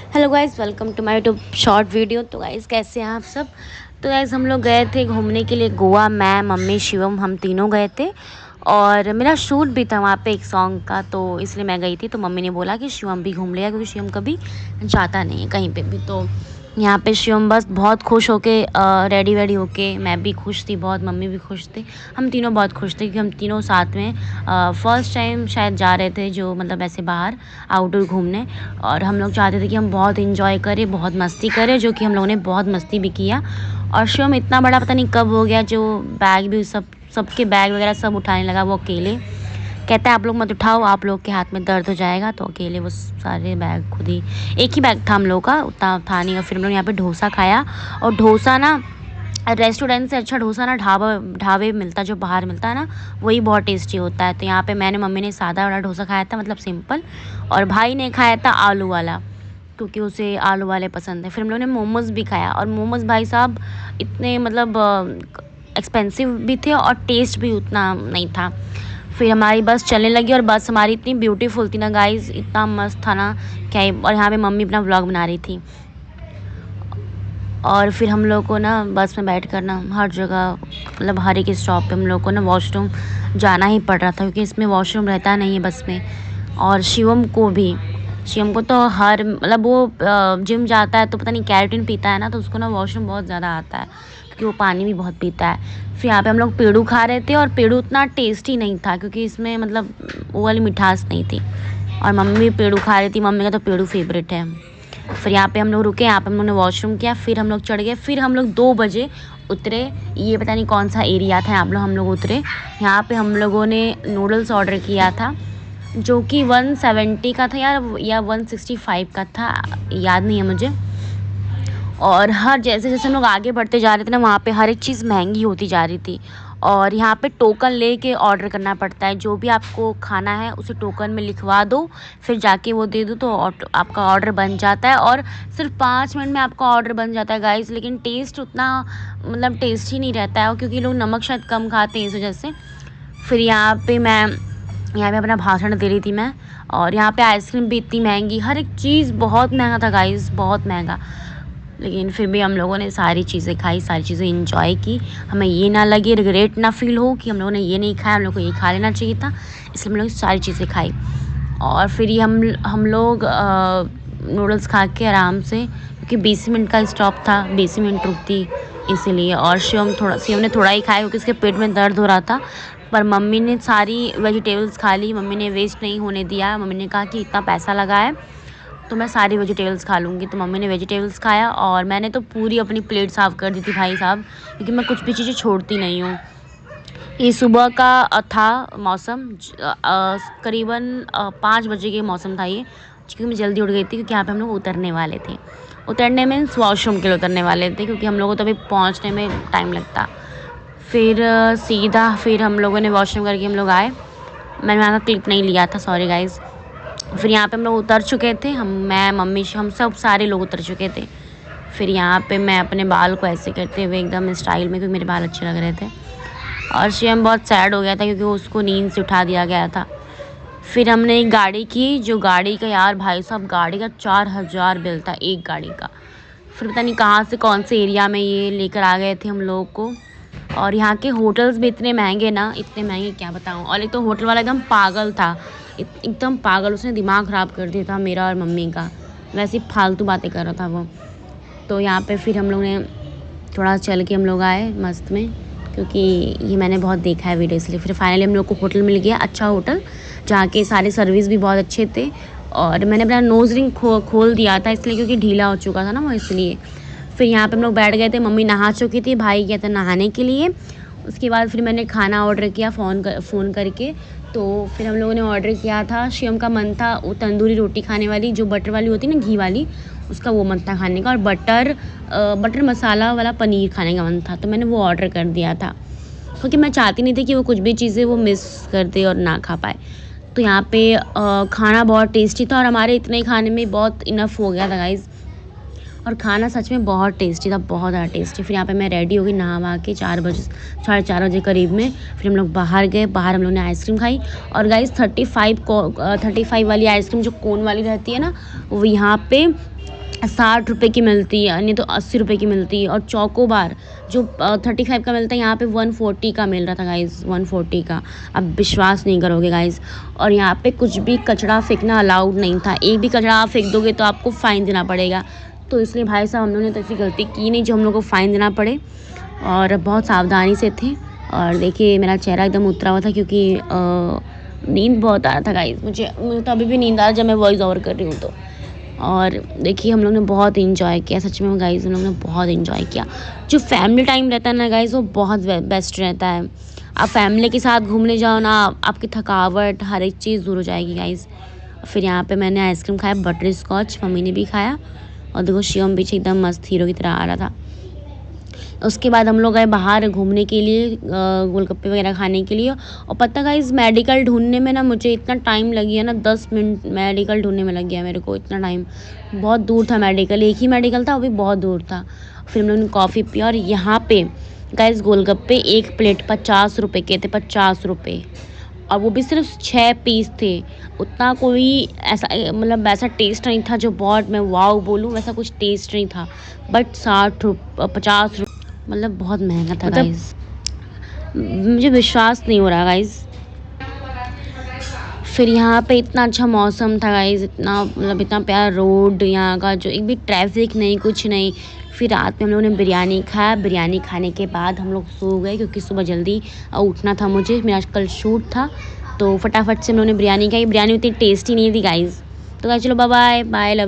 Hello guys, welcome to my YouTube short video. तो guys कैसे हैं आप सब। तो गाइस हम लोग गए थे घूमने के लिए गोवा। मैं, मम्मी, शिवम, हम तीनों गए थे और मेरा शूट भी था वहाँ पे एक सॉन्ग का, तो इसलिए मैं गई थी। तो मम्मी ने बोला कि शिवम भी घूम लेगा क्योंकि शिवम कभी जाता नहीं है कहीं पे भी। तो यहाँ पे शिवम बस बहुत खुश होके रेडी वेडी होके, मैं भी खुश थी बहुत, मम्मी भी खुश थी, हम तीनों बहुत खुश थे क्योंकि हम तीनों साथ में फर्स्ट टाइम शायद जा रहे थे, जो मतलब ऐसे बाहर आउटडोर घूमने। और हम लोग चाहते थे कि हम बहुत इंजॉय करें, बहुत मस्ती करें, जो कि हम लोगों ने बहुत मस्ती भी किया। और शिवम इतना बड़ा पता नहीं कब हो गया, जो बैग भी सबके बैग वगैरह सब उठाने लगा वो अकेले। कहता है आप लोग मत उठाओ, आप लोग के हाथ में दर्द हो जाएगा। तो अकेले वो सारे बैग खुद ही, एक ही बैग था हम लोग का, उतना था नहीं। और फिर हम लोग यहाँ पे डोसा खाया। और डोसा ना रेस्टोरेंट से अच्छा डोसा ना ढाबे मिलता, जो बाहर मिलता है ना, वही बहुत टेस्टी होता है। तो यहाँ पे मैंने, मम्मी ने सादा वाला डोसा खाया था, मतलब सिंपल। और भाई ने खाया था आलू वाला, क्योंकि उसे आलू वाले पसंद है। फिर हम लोगों ने मोमोज़ भी खाया, और मोमोज़ भाई साहब इतने मतलब एक्सपेंसिव भी थे और टेस्ट भी उतना नहीं था। फिर हमारी बस चलने लगी और बस हमारी इतनी ब्यूटीफुल थी ना गाइस, इतना मस्त था ना क्या ही। और यहाँ पे मम्मी अपना व्लॉग बना रही थी। और फिर हम लोग को ना बस में बैठ कर ना हर जगह, मतलब हर एक स्टॉप पे हम लोग को ना वॉशरूम जाना ही पड़ रहा था, क्योंकि इसमें वॉशरूम रहता नहीं है बस में। और शिवम को तो हर मतलब वो जिम जाता है तो पता नहीं कैरेटीन पीता है ना, तो उसको ना वॉशरूम बहुत ज़्यादा आता है, क्योंकि वो पानी भी बहुत पीता है। फिर यहाँ पे हम लोग पेड़ू खा रहे थे, और पेड़ू उतना टेस्टी नहीं था, क्योंकि इसमें मतलब वो वाली मिठास नहीं थी। और मम्मी भी पेड़ू खा रही थी, मम्मी का तो पेड़ू फेवरेट है। फिर यहाँ पे हम लोग रुके, यहाँ पे हम लोग ने वॉशरूम किया, फिर हम लोग चढ़ गए। फिर हम लोग 2 बजे उतरे। ये पता नहीं कौन सा एरिया था, हम लोग उतरे। यहाँ पे हम लोगों ने नूडल्स ऑर्डर किया था, जो कि 170 का था यार, या 165 का था, याद नहीं है मुझे। और हर जैसे जैसे हम लोग आगे बढ़ते जा रहे थे ना, वहाँ पे हर एक चीज़ महंगी होती जा रही थी। और यहाँ पे टोकन लेके ऑर्डर करना पड़ता है, जो भी आपको खाना है उसे टोकन में लिखवा दो, फिर जाके वो दे दो, तो आपका ऑर्डर बन जाता है। और सिर्फ 5 मिनट में आपका ऑर्डर बन जाता है गाइस। लेकिन टेस्ट उतना मतलब टेस्ट ही नहीं रहता है, क्योंकि लोग नमक शायद कम खाते हैं इस वजह से। फिर यहाँ पे अपना भाषण दे रही थी मैं। और यहाँ पे आइसक्रीम भी इतनी महंगी, हर एक चीज़ बहुत महंगा था गाइस, बहुत महंगा। लेकिन फिर भी हम लोगों ने सारी चीज़ें खाई, सारी चीज़ें इंजॉय की। हमें ये ना लगे, रिग्रेट ना फील हो कि हम लोगों ने ये नहीं खाया, हम लोग को ये खा लेना चाहिए था, इसलिए हम लोग सारी चीज़ें खाई। और फिर ये हम लोग नूडल्स खा के आराम से, क्योंकि 20 मिनट का स्टॉप था, 20 मिनट रुकती इसीलिए। और शिवम ने थोड़ा ही खाया, क्योंकि उसके पेट में दर्द हो रहा था। पर मम्मी ने सारी वेजिटेबल्स खा ली, मम्मी ने वेस्ट नहीं होने दिया। मम्मी ने कहा कि इतना पैसा लगा है तो मैं सारी वेजिटेबल्स खा लूँगी। तो मम्मी ने वेजिटेबल्स खाया, और मैंने तो पूरी अपनी प्लेट साफ़ कर दी थी भाई साहब, क्योंकि मैं कुछ भी चीज़ें छोड़ती नहीं हूँ। ये सुबह का था मौसम, करीबन 5 बजे के मौसम था ये, क्योंकि मैं जल्दी उठ गई थी, क्योंकि यहाँ पे हम लोग उतरने वाले थे। उतरने मीन्स वॉशरूम के लिए उतरने वाले थे, क्योंकि हम लोगों को तो अभी पहुँचने में टाइम लगता। फिर सीधा फिर हम लोगों ने वॉशरूम करके हम लोग आए। मैंने वहाँ का क्लिप नहीं लिया था, सॉरी गाइज़। फिर यहाँ पे हम लोग उतर चुके थे, मैं, मम्मी, हम सब सारे लोग उतर चुके थे। फिर यहाँ पे मैं अपने बाल को ऐसे करते हुए एकदम स्टाइल में, क्योंकि मेरे बाल अच्छे लग रहे थे। और शिवम बहुत सैड हो गया था, क्योंकि उसको नींद से उठा दिया गया था। फिर हमने एक गाड़ी की, जो गाड़ी का यार भाई साहब, गाड़ी का 4000 बिल था एक गाड़ी का। फिर पता नहीं कहाँ से, कौन से एरिया में ये लेकर आ गए थे हम लोगों को। और यहाँ के होटल्स भी इतने महंगे ना, इतने महंगे क्या बताऊँ। और एक तो होटल वाला एकदम पागल था, एकदम पागल, उसने दिमाग ख़राब कर दिया था मेरा और मम्मी का, वैसे ही फालतू बातें कर रहा था वो। तो यहाँ पे फिर हम लोग ने थोड़ा चल के हम लोग आए मस्त में, क्योंकि ये मैंने बहुत देखा है वीडियो, इसलिए। फिर फाइनली हम लोग को होटल मिल गया, अच्छा होटल, जहाँ के सारे सर्विस भी बहुत अच्छे थे। और मैंने अपना नोज़ रिंग खोल दिया था, इसलिए क्योंकि ढीला हो चुका था ना वो, इसलिए। फिर यहाँ पे हम लोग बैठ गए थे, मम्मी नहा चुकी थी, भाई गया था नहाने के लिए। उसके बाद फिर मैंने खाना ऑर्डर किया फ़ोन करके। तो फिर हम लोगों ने ऑर्डर किया था, शिवम का मन था वो तंदूरी रोटी खाने वाली, जो बटर वाली होती है ना, घी वाली, उसका वो मन था खाने का। और बटर मसाला वाला पनीर खाने का मन था, तो मैंने वो ऑर्डर कर दिया था, क्योंकि मैं चाहती नहीं थी कि वो कुछ भी चीज़ें वो मिस कर दे और ना खा पाए। तो यहाँ पे खाना बहुत टेस्टी था, और हमारे इतने खाने में बहुत इनफ हो गया था गाइज़। और खाना सच में बहुत टेस्टी था, बहुत ज़्यादा टेस्टी। फिर यहाँ पे मैं रेडी हो गई नहा वहा के 4 बजे, 4:30 करीब में। फिर हम लोग बाहर गए, बाहर हम लोग ने आइसक्रीम खाई। और गाइस 35 वाली आइसक्रीम, जो कोन वाली रहती है ना, वो यहाँ पे ₹60 की मिलती है, नहीं तो ₹80 की मिलती है। और चोकोबार जो 35 का मिलता है यहाँ पे 140 का मिल रहा था गाइज़, 140 का। अब विश्वास नहीं करोगे गाइज़। और यहाँ पे कुछ भी कचरा फेंकना अलाउड नहीं था। एक भी कचरा आप फेंक दोगे तो आपको फ़ाइन देना पड़ेगा। तो इसलिए भाई साहब हम लोगों ने तो ऐसी गलती की नहीं जो हम लोग को फ़ाइन देना पड़े, और बहुत सावधानी से थे। और देखिए मेरा चेहरा एकदम उतरा हुआ था क्योंकि नींद बहुत आ रहा था गाइज़। मुझे तो अभी भी नींद आ रहा है जब मैं वॉइस ओवर कर रही हूँ तो। और देखिए हम लोग ने बहुत एंजॉय किया, सच में गाइज़ हम लोग ने बहुत एंजॉय किया। जो फैमिली टाइम रहता है ना गाइज़, वो बहुत बेस्ट रहता है। आप फैमिली के साथ घूमने जाओ ना, आपकी थकावट हर एक चीज़ दूर हो जाएगी गाइज़। फिर यहाँ पे मैंने आइसक्रीम खाया, बटर स्कॉच, मम्मी ने भी खाया। और देखो शिवम पीछे एकदम मस्त हीरो की तरह आ रहा था। उसके बाद हम लोग गए बाहर घूमने के लिए, गोलगप्पे वगैरह खाने के लिए। और पता गाइस मेडिकल ढूंढने में ना मुझे इतना टाइम लग गया ना, 10 मिनट मेडिकल ढूंढने में लग गया मेरे को, इतना टाइम। बहुत दूर था मेडिकल, एक ही मेडिकल था, वो भी बहुत दूर था। फिर हम लोगों ने कॉफ़ी पिया। और यहाँ पे गाइस गोलगप्पे एक प्लेट 50 रुपये के थे, 50 रुपये। और वो भी सिर्फ 6 पीस थे। उतना कोई ऐसा मतलब वैसा टेस्ट नहीं था जो बहुत मैं वाव बोलूँ, वैसा कुछ टेस्ट नहीं था। बट 50 मतलब बहुत महंगा था गाइस। मुझे विश्वास नहीं हो रहा गाइस। फिर यहाँ पे इतना अच्छा मौसम था गाइस, इतना मतलब इतना प्यारा रोड यहाँ का, जो एक भी ट्रैफिक नहीं, कुछ नहीं। फिर रात में हम लोगों ने बिरयानी खाया। बिरयानी खाने के बाद हम लोग सो गए क्योंकि सुबह जल्दी उठना था मुझे, मेरा कल शूट था। तो फटाफट से हम लोगों ने बिरयानी खाई। बिरयानी उतनी टेस्टी नहीं थी गाइस। तो गाइस चलो बाय बाय बाय, लव।